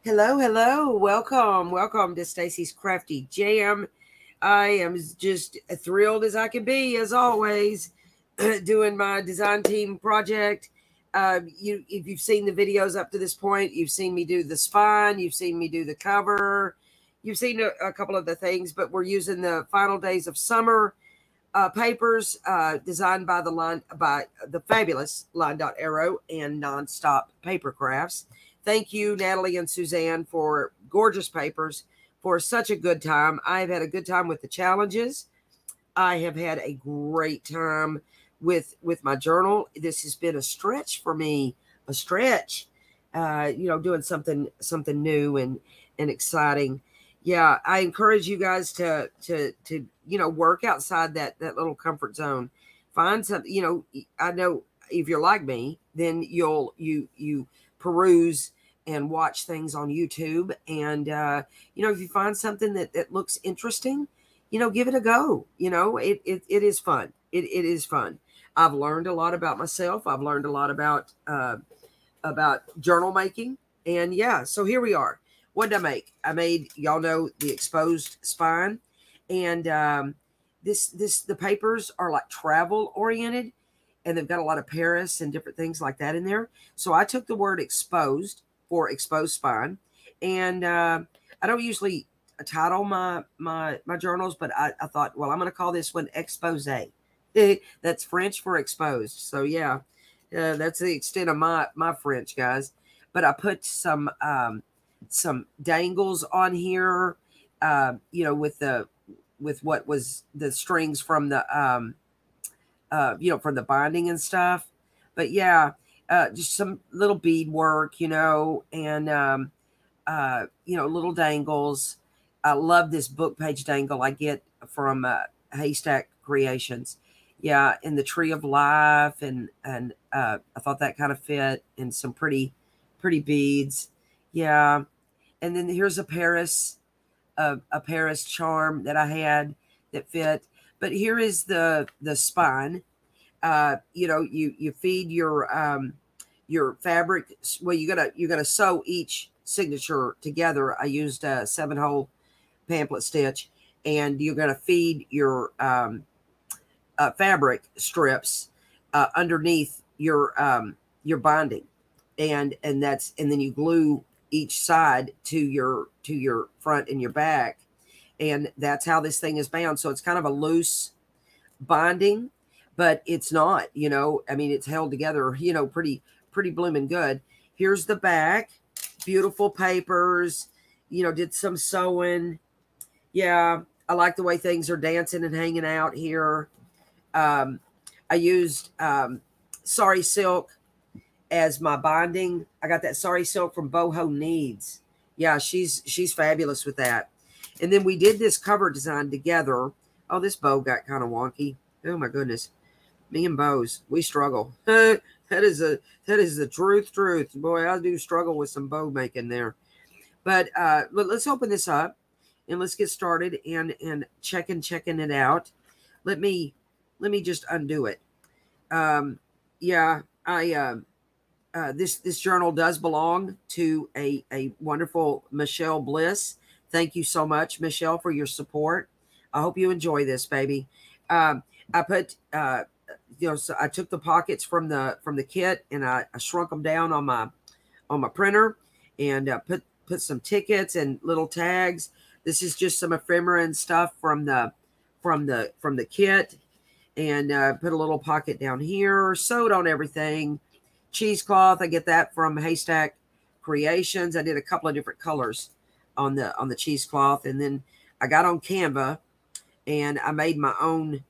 Hello, hello. Welcome to Stacy's Crafty Jam. I am just thrilled as I can be, as always, doing my design team project. If you've seen the videos up to this point, you've seen me do the spine, you've seen me do the cover, you've seen a couple of the things, but we're using the final days of summer papers designed by the fabulous LineDotArrow and NonStop Papercrafts. Thank you, Natalie and Suzanne, for gorgeous papers, for such a good time. I've had a good time with the challenges. I have had a great time with my journal. This has been a stretch for me, a stretch. Doing something new and exciting. Yeah, I encourage you guys to work outside that little comfort zone. Find something. I know if you're like me, then you peruse and watch things on YouTube. And if you find something that looks interesting, give it a go. It is fun. It is fun. I've learned a lot about myself. I've learned a lot about journal making. And yeah, so here we are. What did I make? I made, y'all know, the exposed spine. And the papers are like travel oriented, and they've got a lot of Paris and different things like that in there. So I took the word exposed for exposed spine. And I don't usually title my journals, but I thought, well, I'm going to call this one Exposee. That's French for exposed. So yeah, that's the extent of my French, guys. But I put some dangles on here, with what was the strings from the from the binding and stuff. But yeah, just some little bead work, and little dangles. I love this book page dangle I get from Haystack Creations. Yeah, and the Tree of Life, and I thought that kind of fit, and some pretty beads. Yeah, and then here's a Paris charm that I had that fit. But here is the spine. You feed your fabric. Well, you gotta sew each signature together. I used a 7-hole pamphlet stitch, and you're gonna feed your fabric strips underneath your binding, and then you glue each side to your front and your back, and that's how this thing is bound. So it's kind of a loose binding, but it's not, I mean, it's held together, pretty blooming good. Here's the back, beautiful papers, did some sewing. Yeah, I like the way things are dancing and hanging out here. I used sari silk as my binding. I got that sari silk from Boho Needs. Yeah, she's fabulous with that. And then we did this cover design together. Oh, this bow got kind of wonky. Oh my goodness. Me and bows, we struggle. that is the truth. Boy, I do struggle with some bow making there. But let's open this up and let's get started and checking it out. Let me just undo it. Yeah, this journal does belong to a wonderful Michelle Bliss. Thank you so much, Michelle, for your support. I hope you enjoy this, baby. I put so I took the pockets from the kit, and I shrunk them down on my printer, and put some tickets and little tags. This is just some ephemera and stuff from the kit, and put a little pocket down here. Sewed on everything. Cheesecloth, I get that from Haystack Creations. I did a couple of different colors on the cheesecloth, and then I got on Canva, and I made my own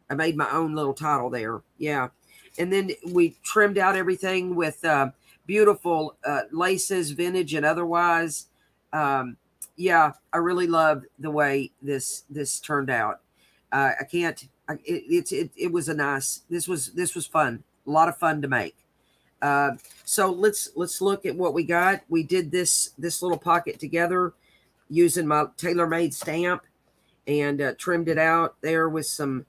little title there. Yeah, and then we trimmed out everything with beautiful laces, vintage and otherwise. Yeah, I really love the way this turned out. It was a nice. This was fun. A lot of fun to make. So let's look at what we got. We did this little pocket together using my tailor-made stamp, and trimmed it out there with some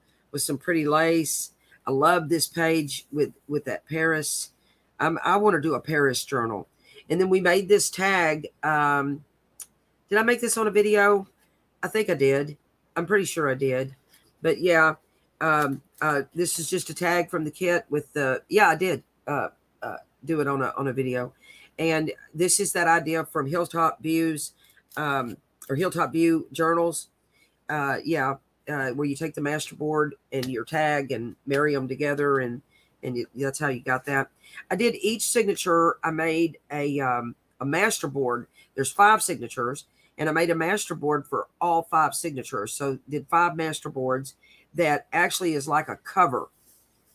pretty lace. I love this page with that Paris. I want to do a Paris journal. And then we made this tag. Did I make this on a video? I think I did. I'm pretty sure I did. But yeah, this is just a tag from the kit with the, yeah, I did do it on a video. And this is that idea from Hilltop Views, or Hilltop View Journals. Where you take the masterboard and your tag and marry them together, and that's how you got that. I did each signature. I made a masterboard. There's 5 signatures, and I made a masterboard for all 5 signatures. So did 5 masterboards that actually is like a cover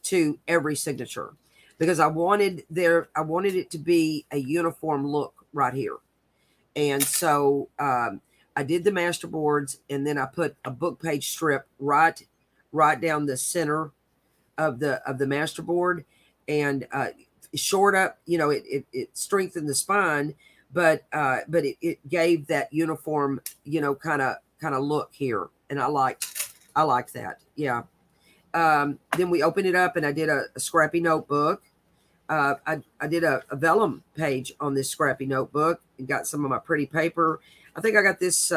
to every signature, because I wanted it to be a uniform look right here. And so I did the masterboards, and then I put a book page strip right down the center of the masterboard, and short up, you know, it strengthened the spine, but it gave that uniform, you know, kind of look here, and I liked that. Yeah. Then we opened it up, and I did a scrappy notebook. I did a vellum page on this scrappy notebook and got some of my pretty paper. I think I got this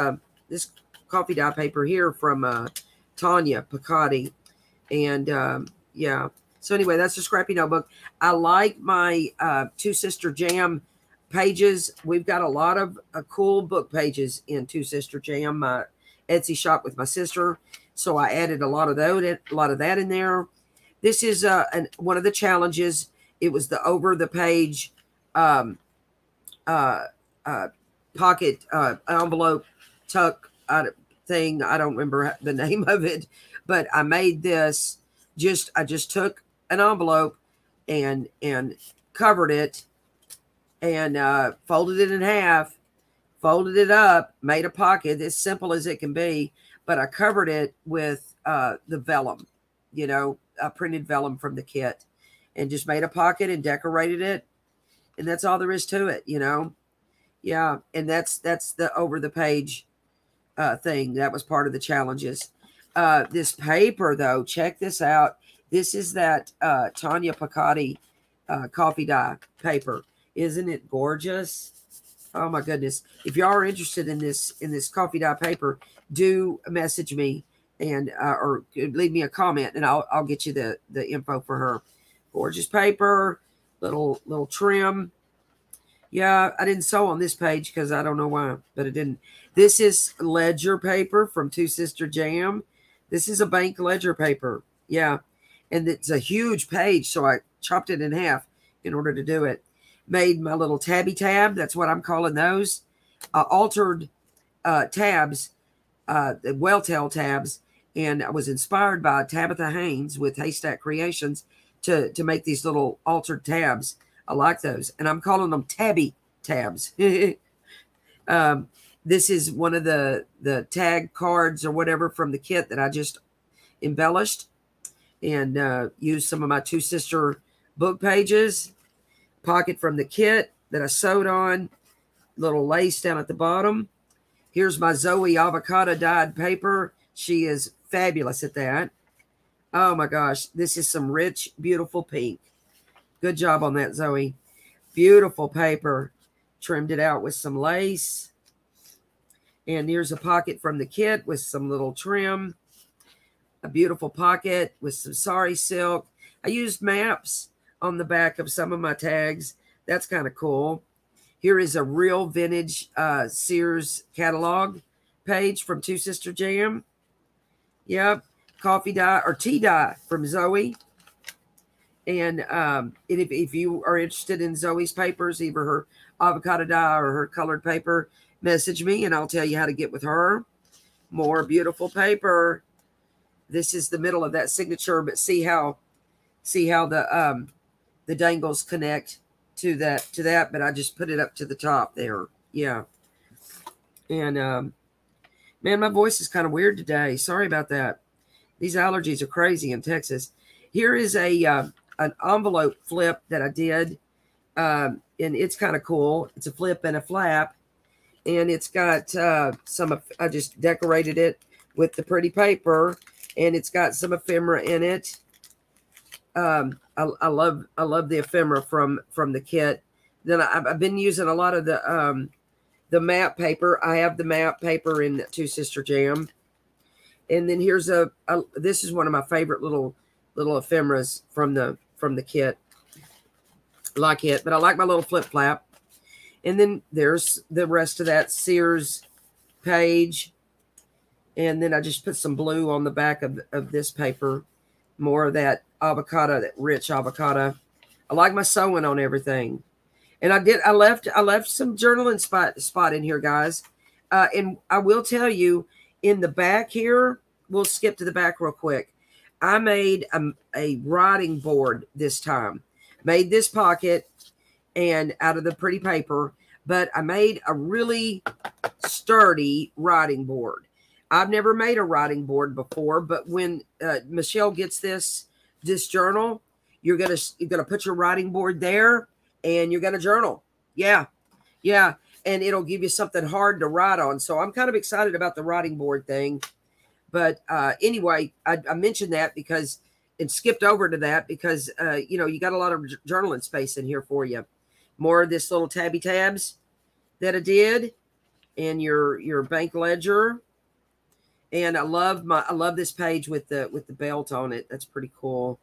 this coffee dye paper here from Tanya Picotti, and yeah. So anyway, that's a scrappy notebook. I like my TwoSisterJam pages. We've got a lot of cool book pages in TwoSisterJam, my Etsy shop with my sister. So I added a lot of that in there. This is one of the challenges. It was the over the page pocket envelope tuck thing. I don't remember the name of it, but I made this. I just took an envelope and covered it, and folded it in half, folded it up, made a pocket as simple as it can be, but I covered it with the vellum, you know, printed vellum from the kit, and just made a pocket and decorated it. And that's all there is to it, you know? Yeah. And that's the over the page thing. That was part of the challenges. This paper though, check this out. This is that Tanya Picotti coffee dye paper. Isn't it gorgeous? Oh my goodness. If y'all are interested in this coffee dye paper, do message me and or leave me a comment, and I'll get you the info for her. Gorgeous paper, little trim. Yeah, I didn't sew on this page because I don't know why, but it didn't. This is ledger paper from TwoSisterJam. This is a bank ledger paper. Yeah, and it's a huge page, so I chopped it in half in order to do it. Made my little tabby tab. That's what I'm calling those. Altered tabs, the well-tail tabs, and I was inspired by Tabitha Haynes with Haystack Creations to make these little altered tabs. I like those, and I'm calling them tabby tabs. This is one of the tag cards or whatever from the kit that I just embellished, and used some of my Two Sister book pages. Pocket from the kit that I sewed on, little lace down at the bottom. Here's my Zoe avocado dyed paper. She is fabulous at that. Oh my gosh, this is some rich, beautiful pink. Good job on that, Zoe. Beautiful paper. Trimmed it out with some lace. And here's a pocket from the kit with some little trim. A beautiful pocket with some sari silk. I used maps on the back of some of my tags. That's kind of cool. Here is a real vintage Sears catalog page from TwoSisterJam. Yep. Coffee dye or tea dye from Zoe. And if you are interested in Zoe's papers, either her avocado dye or her colored paper, message me and I'll tell you how to get with her. More beautiful paper. This is the middle of that signature, but see how the dangles connect to that, but I just put it up to the top there. Yeah. And man, my voice is kind of weird today. Sorry about that. These allergies are crazy in Texas. Here is an envelope flip that I did, and it's kind of cool. It's a flip and a flap, and it's got I just decorated it with the pretty paper, and it's got some ephemera in it. I love the ephemera from the kit. Then I've been using a lot of the map paper. I have the map paper in TwoSisterJam. And then here's this is one of my favorite little ephemeras from the kit. Like it, but I like my little flip flap. And then there's the rest of that Sears page. And then I just put some blue on the back of this paper. More of that avocado, that rich avocado. I like my sewing on everything. And I left some journaling spot in here, guys. And I will tell you, in the back here, we'll skip to the back real quick. I made a writing board this time. Made this pocket and out of the pretty paper, but I made a really sturdy writing board. I've never made a writing board before, but when Michelle gets this journal, you're gonna put your writing board there and you're gonna journal. Yeah. And it'll give you something hard to write on. So I'm kind of excited about the writing board thing. But anyway, I mentioned that because and skipped over to that because, you know, you got a lot of journaling space in here for you. More of this little tabby tabs that I did, and your bank ledger. And I love this page with the belt on it. That's pretty cool.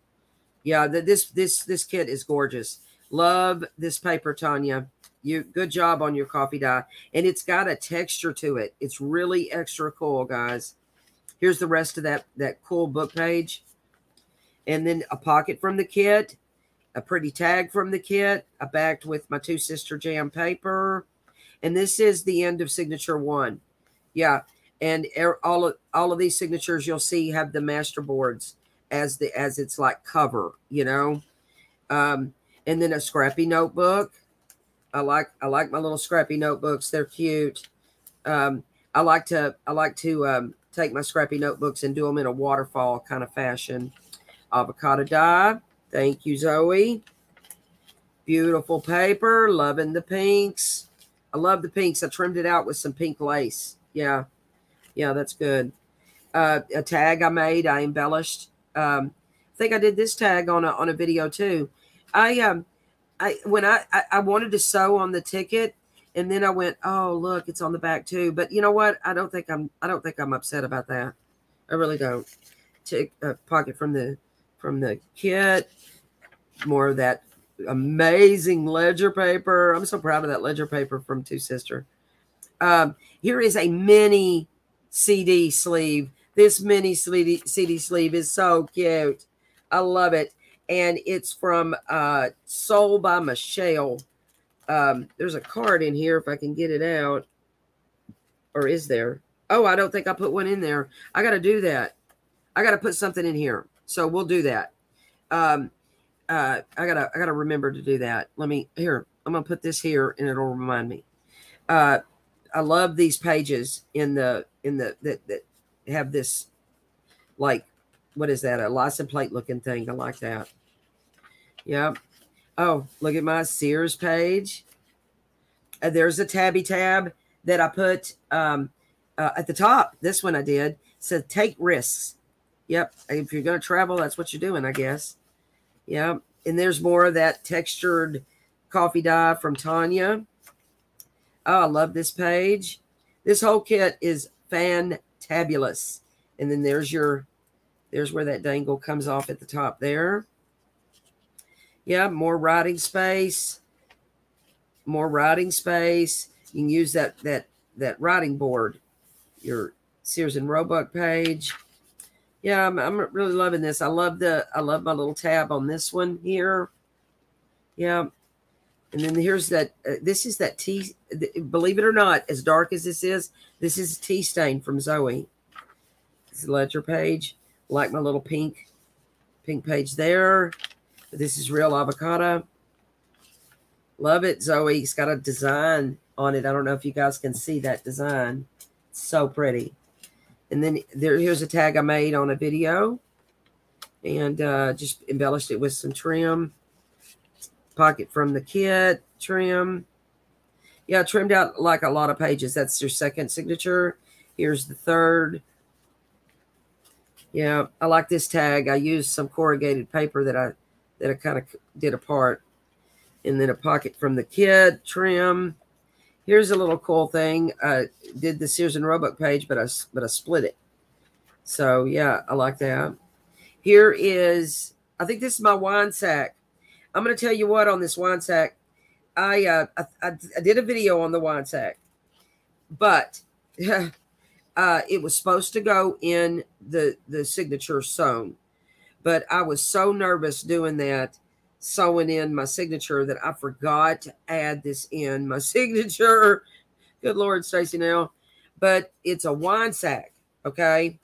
Yeah, this kit is gorgeous. Love this paper, Tanya. Good job on your coffee dye, and it's got a texture to it. It's really extra cool, guys. Here's the rest of that cool book page. And then a pocket from the kit, a pretty tag from the kit. I backed with my TwoSisterJam paper. And this is the end of signature 1. Yeah. And all of these signatures you'll see have the master boards as it's like cover, you know. And then a scrappy notebook. I like my little scrappy notebooks. They're cute. I like to take my scrappy notebooks and do them in a waterfall kind of fashion. Avocado dye. Thank you, Zoe. Beautiful paper. Loving the pinks. I love the pinks. I trimmed it out with some pink lace. Yeah, that's good. A tag I made. I embellished. I think I did this tag on a video too. I wanted to sew on the ticket, and then I went, oh look, it's on the back too. But you know what? I don't think I'm upset about that. I really don't. Take a pocket from the kit. More of that amazing ledger paper. I'm so proud of that ledger paper from Two Sister. Here is a mini CD sleeve. This mini CD sleeve is so cute. I love it. And it's from Soul by Michelle. There's a card in here if I can get it out. Or is there? Oh, I don't think I put one in there. I got to do that. I got to put something in here. So we'll do that. I gotta remember to do that. I'm gonna put this here and it'll remind me. I love these pages that have this, like, what is that? A license plate looking thing. I like that. Yeah. Oh, look at my Sears page. There's a tabby tab that I put at the top. This one I did. It said take risks. Yep. If you're going to travel, that's what you're doing, I guess. Yep. And there's more of that textured coffee dye from Tanya. Oh, I love this page. This whole kit is fantabulous. And then there's where that dangle comes off at the top there. Yeah, more writing space. More writing space. You can use that writing board. Your Sears and Roebuck page. Yeah, I'm really loving this. I love my little tab on this one here. Yeah. And then here's that. This is that tea. Believe it or not, as dark as this is a tea stain from Zoe. This is a ledger page. Like my little pink page there. This is real avocado. Love it, Zoe. It's got a design on it. I don't know if you guys can see that design. It's so pretty. And then here's a tag I made on a video. And just embellished it with some trim. Pocket from the kit. Trim. Yeah, trimmed out like a lot of pages. That's your second signature. Here's the third. Yeah, I like this tag. I used some corrugated paper that I kind of did apart. And then a pocket from the kit, trim. Here's a little cool thing. Did the Sears and Roebuck page, but I split it. So yeah, I like that. Here is, I think this is my wine sack. I'm going to tell you what on this wine sack. I did a video on the wine sack, but it was supposed to go in the signature sewn, but I was so nervous doing that, sewing in my signature, that I forgot to add this in my signature. Good Lord, Stacy, now. But it's a wine sack, okay?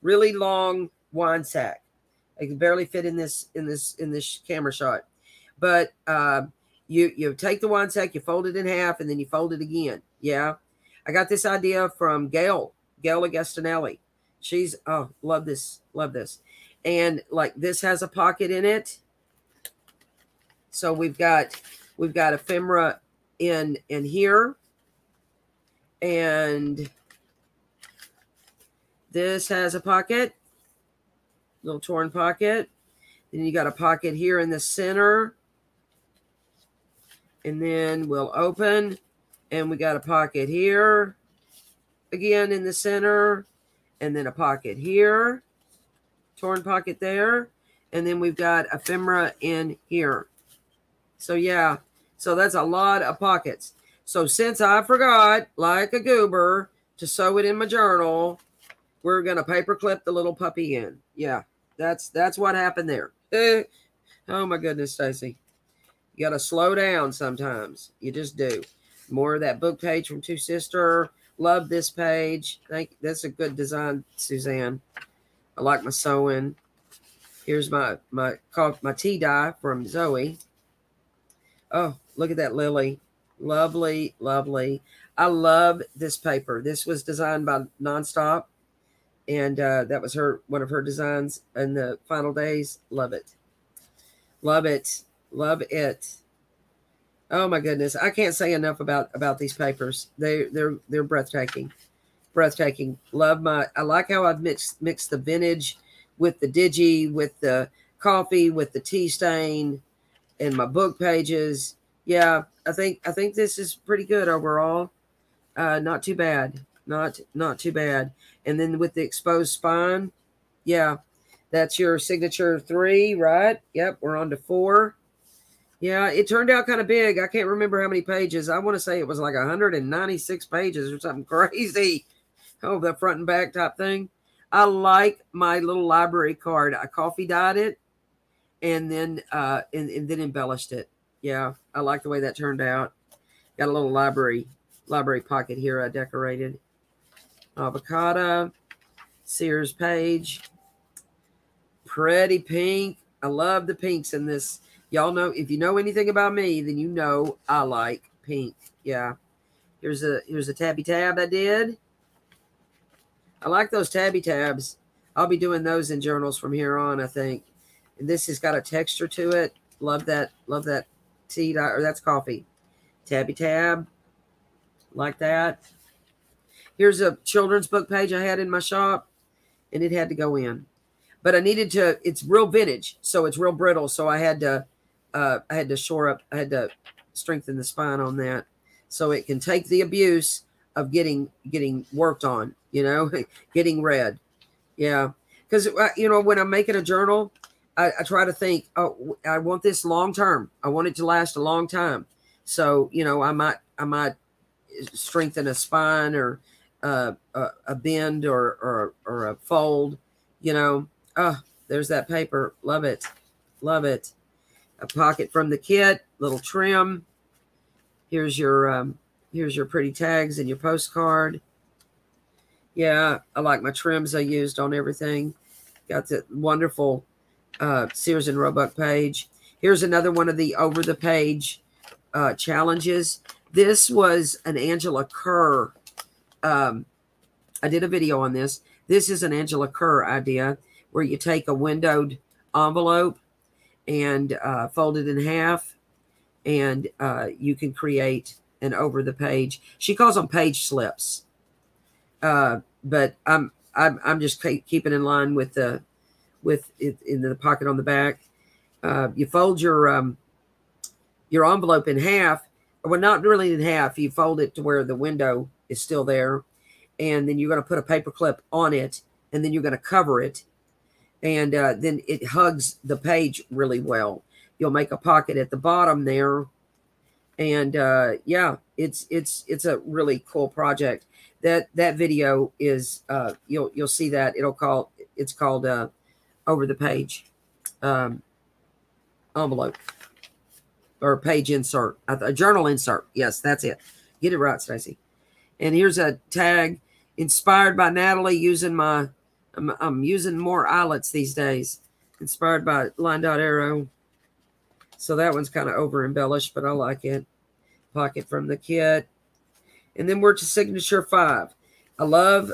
Really long wine sack. I can barely fit in this camera shot. But you take the wine sack, you fold it in half, and then you fold it again. Yeah. I got this idea from Gail Agostinelli. She's, oh, love this. And like this has a pocket in it. So we've got ephemera in here. And this has a pocket, little torn pocket. Then you got a pocket here in the center. And then we'll open, and we got a pocket here again in the center, and then a pocket here, torn pocket there. And then we've got ephemera in here. So yeah, so that's a lot of pockets. So since I forgot, like a goober, to sew it in my journal, we're going to paper clip the little puppy in. Yeah, that's what happened there. Oh my goodness, Stacy. You got to slow down sometimes. You just do. More of that book page from Two Sister. Love this page. That's a good design, Suzanne. I like my sewing. Here's my tea dye from Zoe. Oh, look at that lily. Lovely, lovely. I love this paper. This was designed by NonStop, and that was one of her designs in the final days. Love it. Love it. Love it. Oh my goodness. I can't say enough about these papers. They're breathtaking. Breathtaking. I like how I've mixed the vintage with the digi, with the coffee, with the tea stain, and my book pages. Yeah, I think this is pretty good overall. Not too bad. Not too bad. And then with the exposed spine, yeah, that's your signature 3, right? Yep, we're on to 4. Yeah, it turned out kind of big. I can't remember how many pages. I want to say it was like 196 pages or something crazy. Oh, the front and back type thing. I like my little library card. I coffee dyed it and then and then embellished it. Yeah, I like the way that turned out. Got a little library pocket here I decorated. Avocado, Sears page. Pretty pink. I love the pinks in this. Y'all know, if you know anything about me, then you know I like pink. Yeah. Here's a tabby tab I did. I like those tabby tabs. I'll be doing those in journals from here on, I think. And this has got a texture to it. Love that tea dye, or that's coffee. Tabby tab. Like that. Here's a children's book page I had in my shop, and it had to go in. But I needed to, it's real vintage, so it's real brittle. So I had to shore up, I had to strengthen the spine on that so it can take the abuse of getting worked on, you know, getting read. Yeah. Because, you know, when I'm making a journal, I try to think, oh, I want this long term. I want it to last a long time. So, you know, I might strengthen a spine or a bend or a fold, you know. Oh, there's that paper. Love it. Love it. A pocket from the kit, little trim. Here's your pretty tags and your postcard. Yeah, I like my trims I used on everything. Got the wonderful Sears and Roebuck page. Here's another one of the over the page challenges. This was an Angela Kerr. I did a video on this. This is an Angela Kerr idea where you take a windowed envelope and fold it in half, and you can create an over the page. She calls them page slips, but I'm just keeping in line with it in the pocket on the back. You fold your your envelope in half. Well, not really in half. You fold it to where the window is still there. And then you're going to put a paper clip on it. And then you're going to cover it. And then it hugs the page really well. You'll make a pocket at the bottom there. And yeah, it's a really cool project. That video is you'll see that it's called over the page envelope or page insert, a journal insert. Yes, that's it. Get it right, Stacy. And here's a tag inspired by Natalie using my. I'm using more eyelets these days. Inspired by LineDotArrow. So that one's kind of over embellished, but I like it. Pocket from the kit. And then we're to signature 5. I love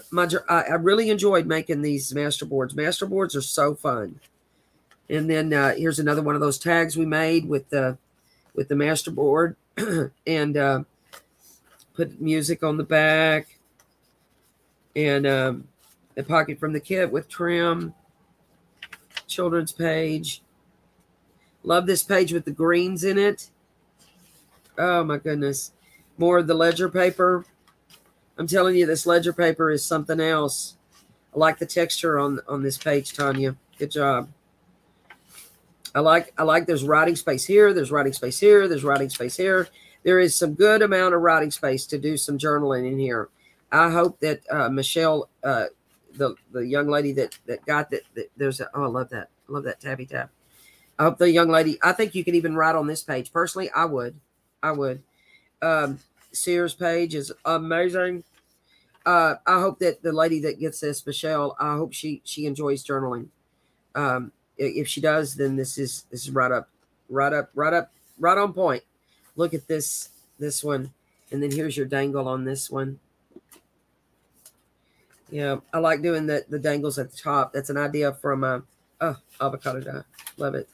I really enjoyed making these master boards. Master boards are so fun. And then here's another one of those tags we made with the master board. And put music on the back. And a pocket from the kit with trim. Children's page. Love this page with the greens in it. Oh my goodness. More of the ledger paper. I'm telling you, this ledger paper is something else. I like the texture on this page, Tanya. Good job. I like there's writing space here. There's writing space here. There's writing space here. There is some good amount of writing space to do some journaling in here. I hope that Michelle, the young lady that got that there's I love that. I love that tabby tab. I hope the young lady, I think you could even write on this page. Personally, I would. Sears page is amazing. I hope that the lady that gets this, Michelle, I hope she enjoys journaling. If she does, then this is right on point. Look at this one. And then here's your dangle on this one. Yeah, I like doing the dangles at the top. That's an idea from avocado dye. Love it.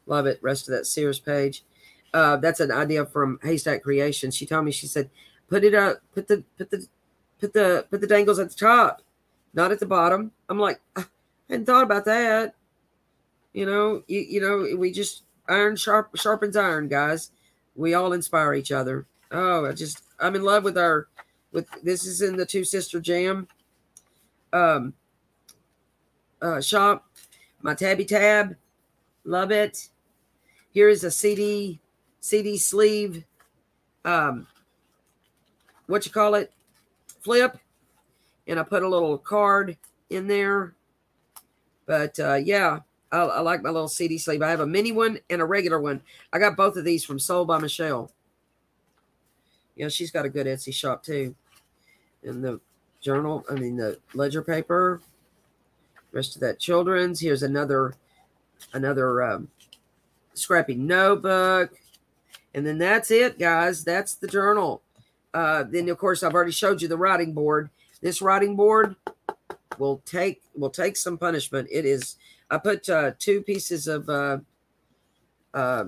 Love it. Rest of that Sears page. That's an idea from Haystack Creations. She told me, she said, put the dangles at the top, not at the bottom. I'm like, I hadn't thought about that. You know, we just iron sharpens iron, guys. We all inspire each other. Oh, I'm in love with this is in the TwoSisterJam shop. My tabby tab. Love it. Here is a CD sleeve, flip, and I put a little card in there. But yeah, I like my little CD sleeve. I have a mini one and a regular one. I got both of these from Sold by Michelle. Yeah, she's got a good Etsy shop too. And the the ledger paper. Rest of that children's. Here's another scrappy notebook. And then that's it, guys. That's the journal. Then, of course, I've already showed you the writing board. This writing board will take some punishment. It is. I put 2 pieces of. I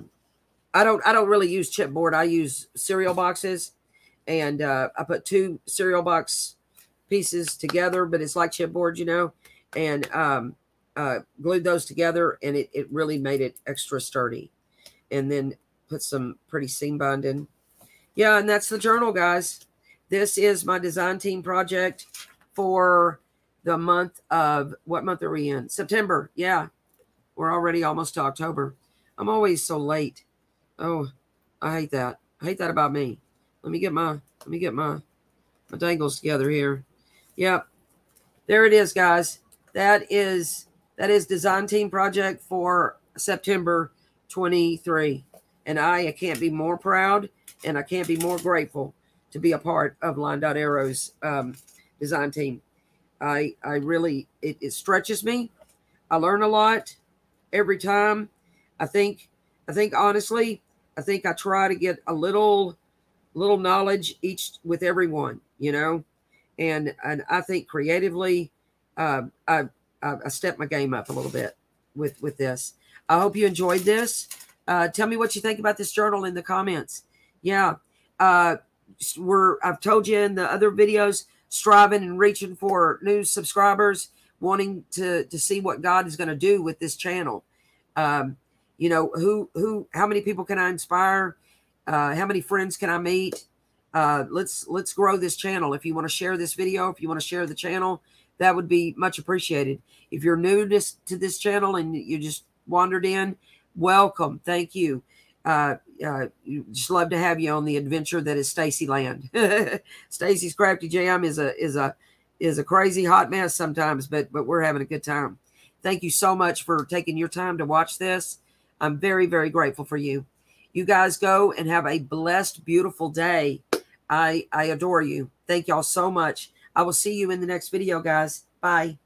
don't really use chipboard. I use cereal boxes, and I put 2 cereal box pieces together. But it's like chipboard, you know, and glued those together, and it really made it extra sturdy. And then put some pretty seam binding. Yeah, and that's the journal, guys. This is my design team project for the month of, what month are we in? September. Yeah, we're already almost to October. I'm always so late. Oh, I hate that. I hate that about me. Let me get my dangles together here. Yep, there it is, guys. That is design team project for September 23. And I can't be more proud, and I can't be more grateful to be a part of LineDotArrow's design team. I really, it stretches me. I learn a lot every time. I think honestly, I try to get a little knowledge each with everyone, you know, and I think creatively, I stepped my game up a little bit with this. I hope you enjoyed this. Tell me what you think about this journal in the comments. Yeah. I've told you in the other videos, striving and reaching for new subscribers, wanting to see what God is going to do with this channel. You know, how many people can I inspire? How many friends can I meet? Let's grow this channel. If you want to share this video, if you want to share the channel, that would be much appreciated. If you're new to this channel and you just wandered in, welcome. Thank you. Just love to have you on the adventure that is Stacy Land. Stacy's Crafty Jam is a crazy hot mess sometimes, but we're having a good time. Thank you so much for taking your time to watch this. I'm very, very grateful for you. You guys go and have a blessed, beautiful day. I adore you. Thank y'all so much. I will see you in the next video, guys. Bye.